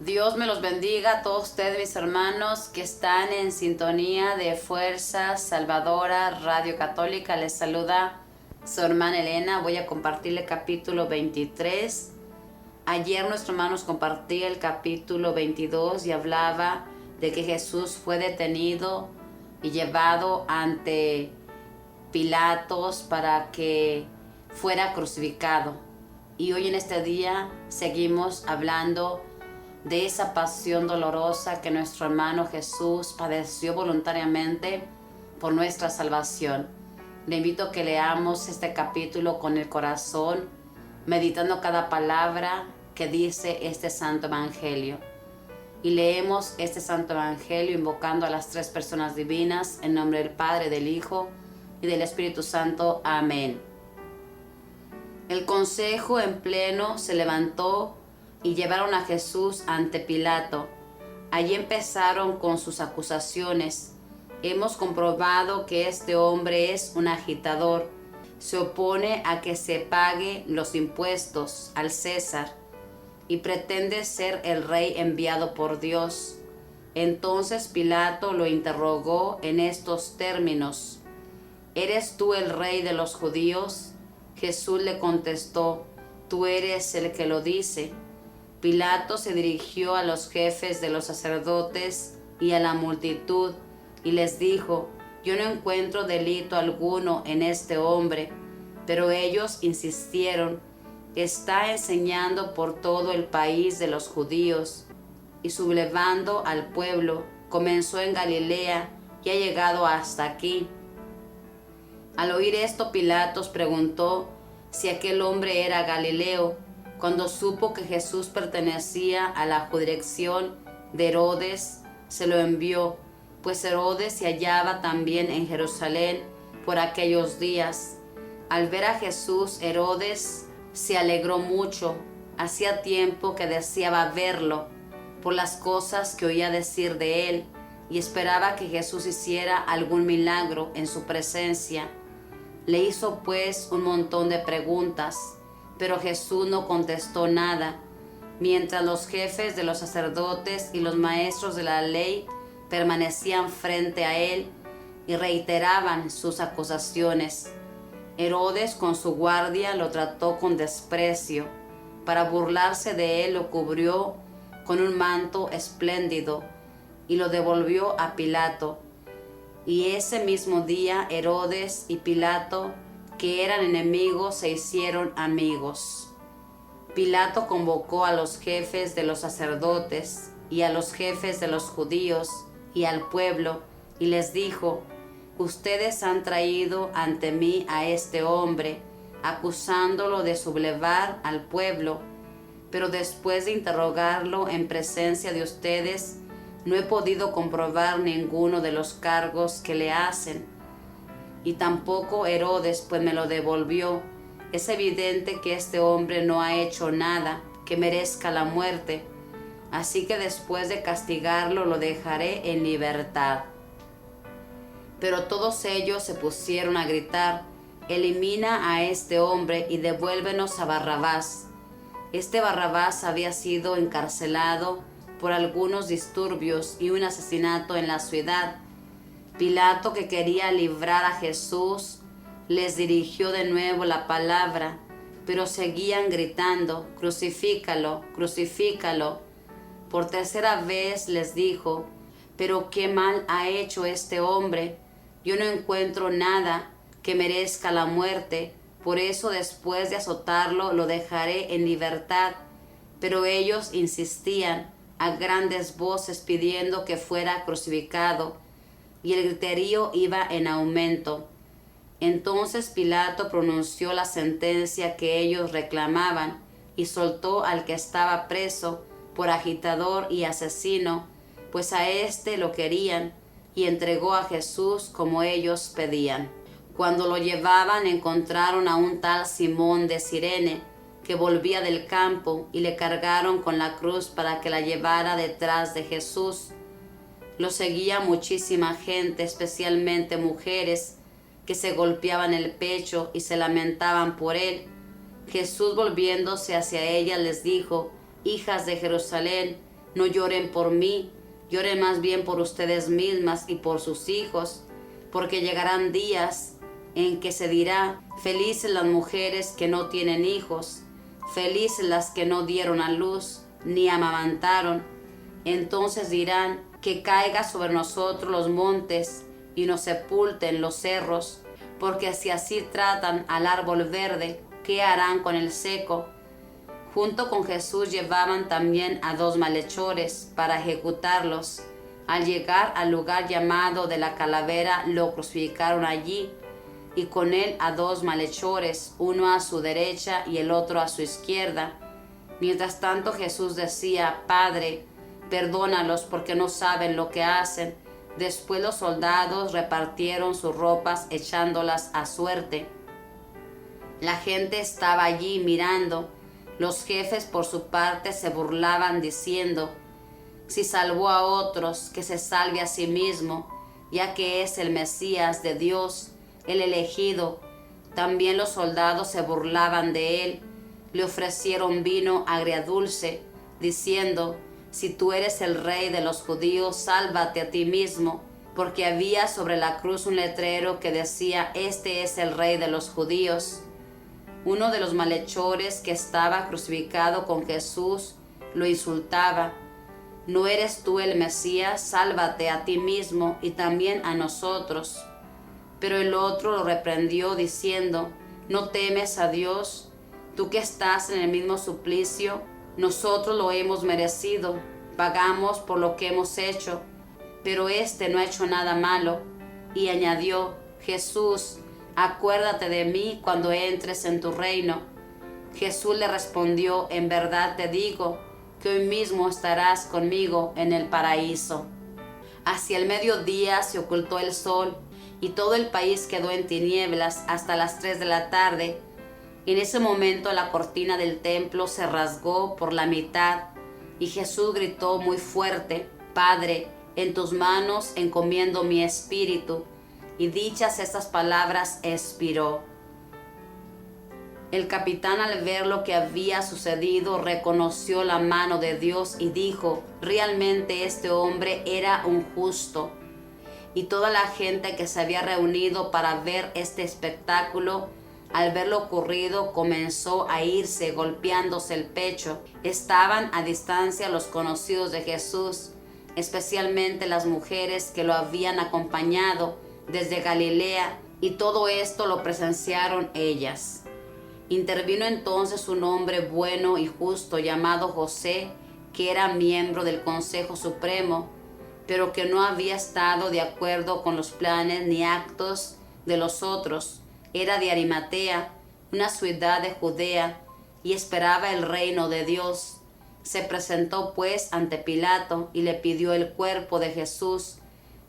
Dios me los bendiga a todos ustedes, mis hermanos, que están en sintonía de Fuerza Salvadora Radio Católica. Les saluda su hermana Elena. Voy a compartirle el capítulo 23. Ayer nuestro hermano nos compartía el capítulo 22 y hablaba de que Jesús fue detenido y llevado ante Pilatos para que fuera crucificado. Y hoy en este día seguimos hablando de esa pasión dolorosa que nuestro hermano Jesús padeció voluntariamente por nuestra salvación. Le invito a que leamos este capítulo con el corazón, meditando cada palabra que dice este Santo Evangelio. Y leemos este Santo Evangelio invocando a las tres personas divinas, en nombre del Padre, del Hijo y del Espíritu Santo. Amén. El consejo en pleno se levantó y llevaron a Jesús ante Pilato. Allí empezaron con sus acusaciones. Hemos comprobado que este hombre es un agitador. Se opone a que se pague los impuestos al César y pretende ser el rey enviado por Dios. Entonces Pilato lo interrogó en estos términos: ¿Eres tú el rey de los judíos? Jesús le contestó: Tú eres el que lo dice. Pilato se dirigió a los jefes de los sacerdotes y a la multitud y les dijo: Yo no encuentro delito alguno en este hombre. Pero ellos insistieron: Está enseñando por todo el país de los judíos, y sublevando al pueblo, comenzó en Galilea y ha llegado hasta aquí. Al oír esto, Pilatos preguntó si aquel hombre era Galileo. Cuando supo que Jesús pertenecía a la jurisdicción de Herodes, se lo envió, pues Herodes se hallaba también en Jerusalén por aquellos días. Al ver a Jesús, Herodes se alegró mucho. Hacía tiempo que deseaba verlo por las cosas que oía decir de él y esperaba que Jesús hiciera algún milagro en su presencia. Le hizo pues un montón de preguntas, pero Jesús no contestó nada, mientras los jefes de los sacerdotes y los maestros de la ley permanecían frente a él y reiteraban sus acusaciones. Herodes con su guardia lo trató con desprecio. Para burlarse de él lo cubrió con un manto espléndido y lo devolvió a Pilato. Y ese mismo día Herodes y Pilato, que eran enemigos, se hicieron amigos. Pilato convocó a los jefes de los sacerdotes y a los jefes de los judíos y al pueblo y les dijo: Ustedes han traído ante mí a este hombre, acusándolo de sublevar al pueblo, pero después de interrogarlo en presencia de ustedes, no he podido comprobar ninguno de los cargos que le hacen. Y tampoco Herodes, pues me lo devolvió. Es evidente que este hombre no ha hecho nada que merezca la muerte. Así que después de castigarlo lo dejaré en libertad. Pero todos ellos se pusieron a gritar: Elimina a este hombre y devuélvenos a Barrabás. Este Barrabás había sido encarcelado por algunos disturbios y un asesinato en la ciudad. Pilato, que quería librar a Jesús, les dirigió de nuevo la palabra, pero seguían gritando: Crucifícalo, crucifícalo. Por tercera vez les dijo: Pero qué mal ha hecho este hombre. Yo no encuentro nada que merezca la muerte. Por eso después de azotarlo lo dejaré en libertad. Pero ellos insistían a grandes voces pidiendo que fuera crucificado, y el griterío iba en aumento. Entonces Pilato pronunció la sentencia que ellos reclamaban y soltó al que estaba preso por agitador y asesino, pues a éste lo querían, y entregó a Jesús como ellos pedían. Cuando lo llevaban encontraron a un tal Simón de Cirene, que volvía del campo, y le cargaron con la cruz para que la llevara detrás de Jesús. Lo seguía muchísima gente, especialmente mujeres, que se golpeaban el pecho y se lamentaban por él. Jesús, volviéndose hacia ellas, les dijo: Hijas de Jerusalén, No lloren por mí, lloren más bien por ustedes mismas y por sus hijos, porque llegarán días en que se dirá, felices las mujeres que no tienen hijos, felices las que no dieron a luz, ni amamantaron. Entonces dirán, que caiga sobre nosotros los montes y nos sepulten los cerros, porque si así tratan al árbol verde, ¿qué harán con el seco? Junto con Jesús llevaban también a 2 malhechores para ejecutarlos. Al llegar al lugar llamado de la calavera, lo crucificaron allí, y con él a 2 malhechores, uno a su derecha y el otro a su izquierda. Mientras tanto Jesús decía, Padre, perdónalos porque no saben lo que hacen. Después los soldados repartieron sus ropas echándolas a suerte. La gente estaba allí mirando. Los jefes por su parte se burlaban diciendo, si salvó a otros, que se salve a sí mismo, ya que es el Mesías de Dios, el elegido. También los soldados se burlaban de él. Le ofrecieron vino agridulce, diciendo, si tú eres el rey de los judíos, sálvate a ti mismo, porque había sobre la cruz un letrero que decía, este es el rey de los judíos. Uno de los malhechores que estaba crucificado con Jesús lo insultaba, ¿no eres tú el Mesías? Sálvate a ti mismo y también a nosotros. Pero el otro lo reprendió diciendo, ¿no temes a Dios? Tú que estás en el mismo suplicio, nosotros lo hemos merecido, pagamos por lo que hemos hecho, pero este no ha hecho nada malo. Y añadió, Jesús, acuérdate de mí cuando entres en tu reino. Jesús le respondió, en verdad te digo, que hoy mismo estarás conmigo en el paraíso. Hacia el mediodía se ocultó el sol, y todo el país quedó en tinieblas hasta las 3 de la tarde. En ese momento la cortina del templo se rasgó por la mitad, y Jesús gritó muy fuerte, Padre, en tus manos encomiendo mi espíritu. Y dichas estas palabras expiró. El capitán, al ver lo que había sucedido, reconoció la mano de Dios y dijo, realmente este hombre era un justo. Y toda la gente que se había reunido para ver este espectáculo, al ver lo ocurrido, comenzó a irse golpeándose el pecho. Estaban a distancia los conocidos de Jesús, especialmente las mujeres que lo habían acompañado desde Galilea, y todo esto lo presenciaron ellas. Intervino entonces un hombre bueno y justo llamado José, que era miembro del Consejo Supremo, pero que no había estado de acuerdo con los planes ni actos de los otros. Era de Arimatea, una ciudad de Judea, y esperaba el reino de Dios. Se presentó pues ante Pilato y le pidió el cuerpo de Jesús.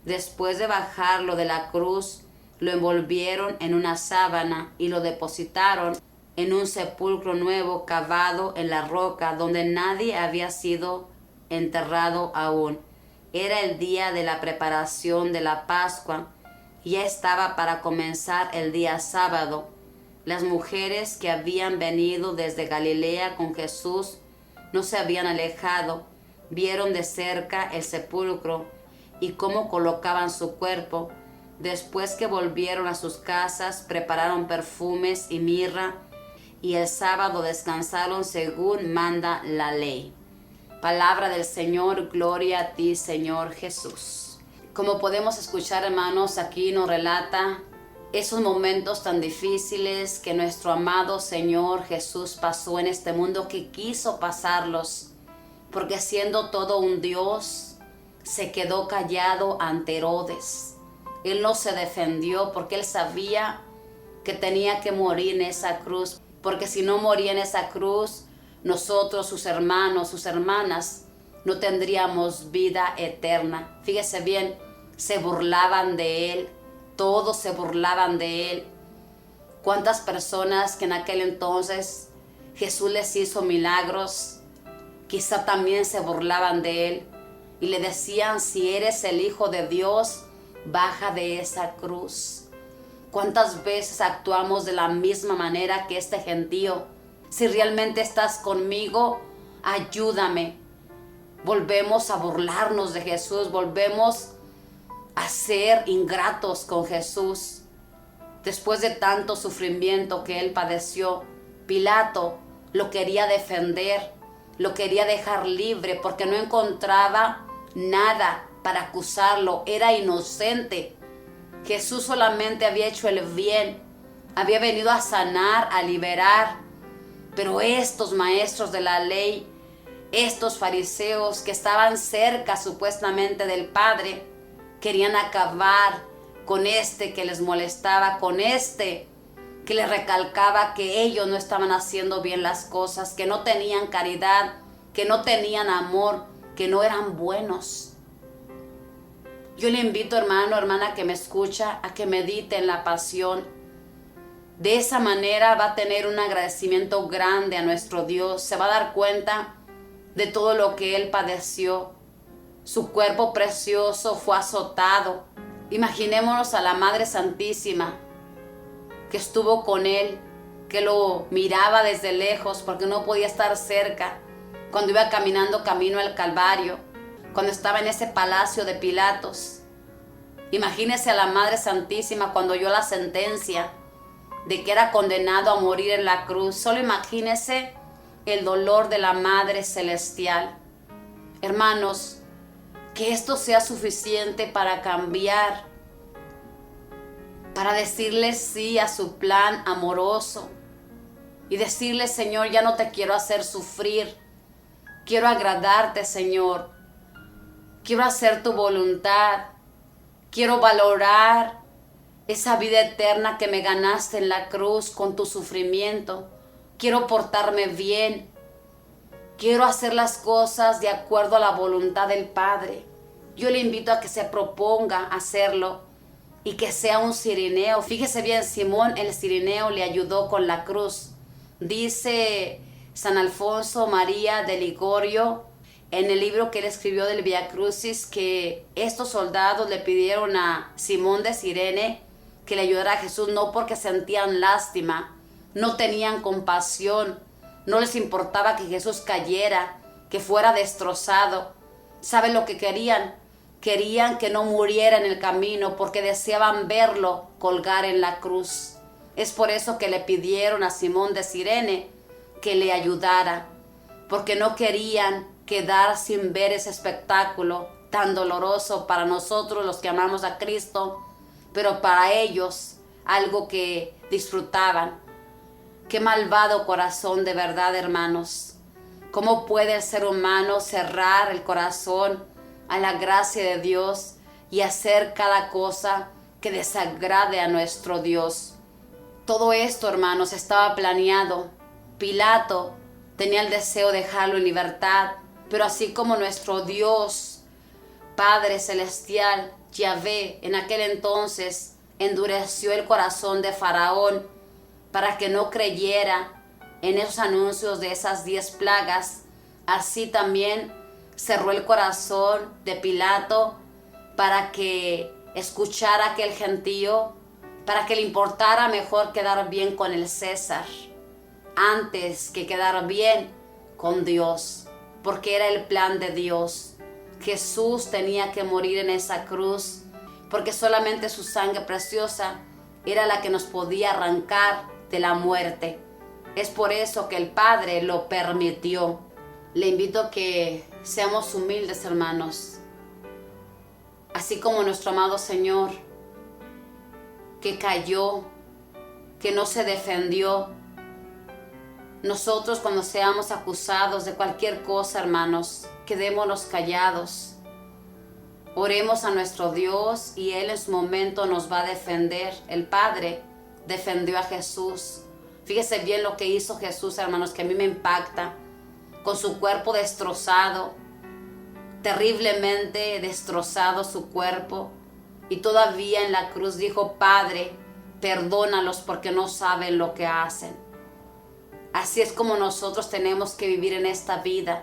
Después de bajarlo de la cruz, lo envolvieron en una sábana y lo depositaron en un sepulcro nuevo cavado en la roca donde nadie había sido enterrado aún. Era el día de la preparación de la Pascua. Ya estaba para comenzar el día sábado. Las mujeres que habían venido desde Galilea con Jesús no se habían alejado. Vieron de cerca el sepulcro y cómo colocaban su cuerpo. Después que volvieron a sus casas, prepararon perfumes y mirra, y el sábado descansaron según manda la ley. Palabra del Señor, gloria a ti, Señor Jesús. Como podemos escuchar, hermanos, aquí nos relata esos momentos tan difíciles que nuestro amado Señor Jesús pasó en este mundo, que quiso pasarlos, porque siendo todo un Dios, se quedó callado ante Herodes. Él no se defendió porque él sabía que tenía que morir en esa cruz, porque si no moría en esa cruz, nosotros, sus hermanos, sus hermanas, no tendríamos vida eterna. Fíjese bien, se burlaban de él, todos se burlaban de él. ¿Cuántas personas que en aquel entonces Jesús les hizo milagros, quizá también se burlaban de él y le decían, si eres el Hijo de Dios, baja de esa cruz? ¿Cuántas veces actuamos de la misma manera que este gentío? Si realmente estás conmigo, ayúdame. volvemos a burlarnos de Jesús, volvemos a ser ingratos con Jesús. Después de tanto sufrimiento que Él padeció, Pilato lo quería defender, lo quería dejar libre porque no encontraba nada para acusarlo, era inocente. Jesús solamente había hecho el bien, había venido a sanar, a liberar. Pero estos maestros de la ley, estos fariseos que estaban cerca supuestamente del Padre, querían acabar con este que les molestaba, con este que les recalcaba que ellos no estaban haciendo bien las cosas, que no tenían caridad, que no tenían amor, que no eran buenos. Yo le invito, hermano, hermana que me escucha, a que medite en la pasión. De esa manera va a tener un agradecimiento grande a nuestro Dios. Se va a dar cuenta de todo lo que Él padeció. Su cuerpo precioso fue azotado. Imaginémonos a la Madre Santísima que estuvo con Él, que lo miraba desde lejos porque no podía estar cerca, cuando iba caminando camino al Calvario, cuando estaba en ese palacio de Pilatos. Imagínese a la Madre Santísima cuando oyó la sentencia de que era condenado a morir en la cruz. Solo imagínese el dolor de la Madre Celestial. Hermanos, que esto sea suficiente para cambiar, para decirle sí a su plan amoroso y decirle: Señor, ya no te quiero hacer sufrir, quiero agradarte, Señor, quiero hacer tu voluntad, quiero valorar esa vida eterna que me ganaste en la cruz con tu sufrimiento. Quiero portarme bien. Quiero hacer las cosas de acuerdo a la voluntad del Padre. Yo le invito a que se proponga hacerlo y que sea un cirineo. Fíjese bien, Simón el cirineo le ayudó con la cruz. Dice San Alfonso María de Ligorio en el libro que él escribió del Via Crucis que estos soldados le pidieron a Simón de Cirene que le ayudara a Jesús, no porque sentían lástima, no tenían compasión, no les importaba que Jesús cayera, que fuera destrozado. ¿Saben lo que querían? Querían que no muriera en el camino porque deseaban verlo colgar en la cruz. Es por eso que le pidieron a Simón de Cirene que le ayudara, porque no querían quedar sin ver ese espectáculo tan doloroso para nosotros los que amamos a Cristo, pero para ellos algo que disfrutaban. Qué malvado corazón, de verdad, hermanos. ¿Cómo puede el ser humano cerrar el corazón a la gracia de Dios y hacer cada cosa que desagrade a nuestro Dios? Todo esto, hermanos, estaba planeado. Pilato tenía el deseo de dejarlo en libertad, pero así como nuestro Dios, Padre Celestial, Yahvé, en aquel entonces endureció el corazón de Faraón para que no creyera en esos anuncios de esas 10 plagas, así también cerró el corazón de Pilato para que escuchara a aquel gentío, para que le importara mejor quedar bien con el César antes que quedar bien con Dios, porque era el plan de Dios. Jesús tenía que morir en esa cruz porque solamente su sangre preciosa era la que nos podía arrancar de la muerte. Es por eso que el Padre lo permitió. Le invito a que seamos humildes, hermanos, así como nuestro amado Señor, que cayó, que no se defendió. Nosotros, cuando seamos acusados de cualquier cosa, hermanos, quedémonos callados. Oremos a nuestro Dios y Él en su momento nos va a defender. El Padre defendió a Jesús. Fíjese bien lo que hizo Jesús, hermanos, que a mí me impacta. Con su cuerpo destrozado, terriblemente destrozado su cuerpo. Y todavía en la cruz dijo: Padre, perdónalos porque no saben lo que hacen. Así es como nosotros tenemos que vivir en esta vida,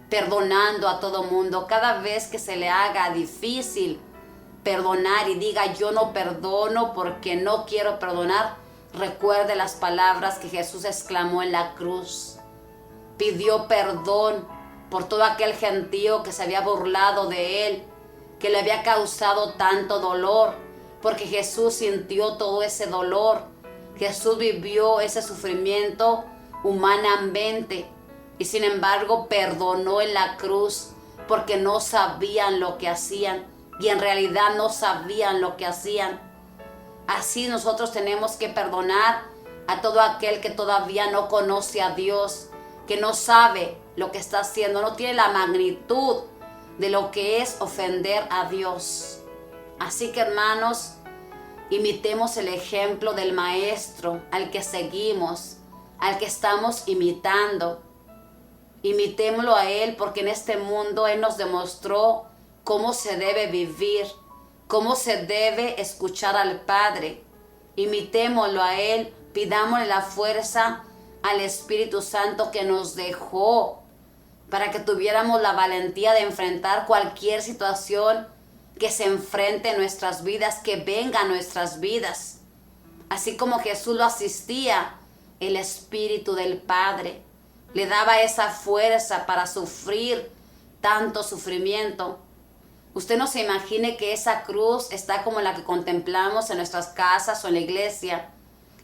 perdonando a todo mundo. Cada vez que se le haga difícil perdonar y diga: yo no perdono porque no quiero perdonar, recuerde las palabras que Jesús exclamó en la cruz. Pidió perdón por todo aquel gentío que se había burlado de él, que le había causado tanto dolor, porque Jesús sintió todo ese dolor. Jesús vivió ese sufrimiento humanamente y sin embargo perdonó en la cruz porque no sabían lo que hacían y en realidad no sabían lo que hacían. Así nosotros tenemos que perdonar a todo aquel que todavía no conoce a Dios, que no sabe lo que está haciendo, no tiene la magnitud de lo que es ofender a Dios. Así que hermanos, imitemos el ejemplo del Maestro al que seguimos, al que estamos imitando. Imitémoslo a Él porque en este mundo Él nos demostró cómo se debe vivir, cómo se debe escuchar al Padre. Imitémoslo a Él, pidámosle la fuerza al Espíritu Santo que nos dejó para que tuviéramos la valentía de enfrentar cualquier situación que se enfrente en nuestras vidas, que venga a nuestras vidas. Así como Jesús lo asistía, el Espíritu del Padre le daba esa fuerza para sufrir tanto sufrimiento. Usted no se imagine que esa cruz está como la que contemplamos en nuestras casas o en la iglesia.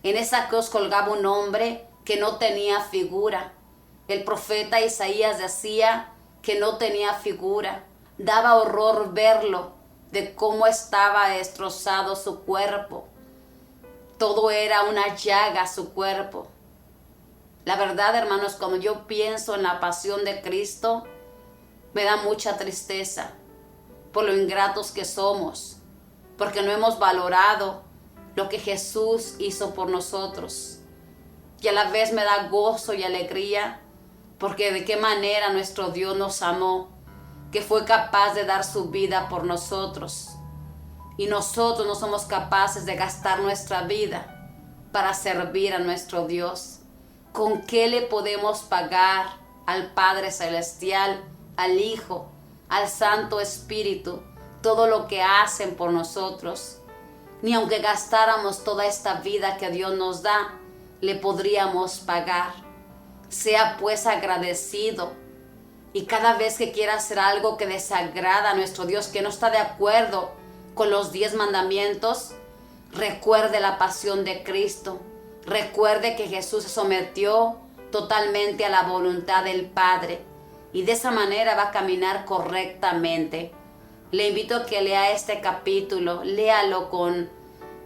En esa cruz colgaba un hombre que no tenía figura. El profeta Isaías decía que no tenía figura. Daba horror verlo, de cómo estaba destrozado su cuerpo. Todo era una llaga su cuerpo. La verdad, hermanos, cuando yo pienso en la pasión de Cristo, me da mucha tristeza por lo ingratos que somos, porque no hemos valorado lo que Jesús hizo por nosotros. Y a la vez me da gozo y alegría, porque de qué manera nuestro Dios nos amó, que fue capaz de dar su vida por nosotros. Y nosotros no somos capaces de gastar nuestra vida para servir a nuestro Dios. ¿Con qué le podemos pagar al Padre Celestial, al Hijo, al Santo Espíritu, todo lo que hacen por nosotros? Ni aunque gastáramos toda esta vida que Dios nos da, le podríamos pagar. Sea pues agradecido. Y cada vez que quiera hacer algo que desagrada a nuestro Dios, que no está de acuerdo con los 10 mandamientos, recuerde la pasión de Cristo. Recuerde que Jesús se sometió totalmente a la voluntad del Padre y de esa manera va a caminar correctamente. Le invito a que lea este capítulo, léalo con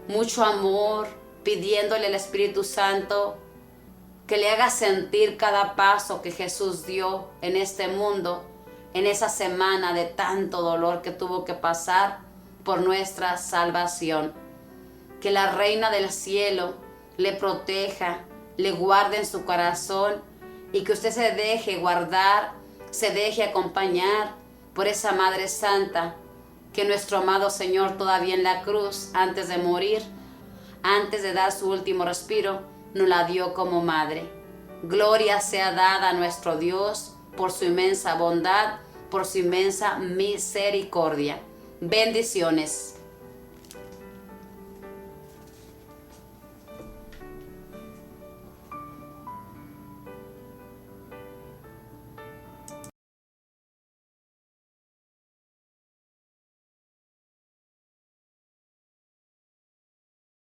mucho amor, pidiéndole al Espíritu Santo que le haga sentir cada paso que Jesús dio en este mundo, en esa semana de tanto dolor que tuvo que pasar por nuestra salvación. Que la Reina del Cielo le proteja, le guarde en su corazón y que usted se deje guardar, se deje acompañar por esa Madre Santa que nuestro amado Señor todavía en la cruz, antes de morir, antes de dar su último respiro, nos la dio como madre. Gloria sea dada a nuestro Dios por su inmensa bondad, por su inmensa misericordia. Bendiciones.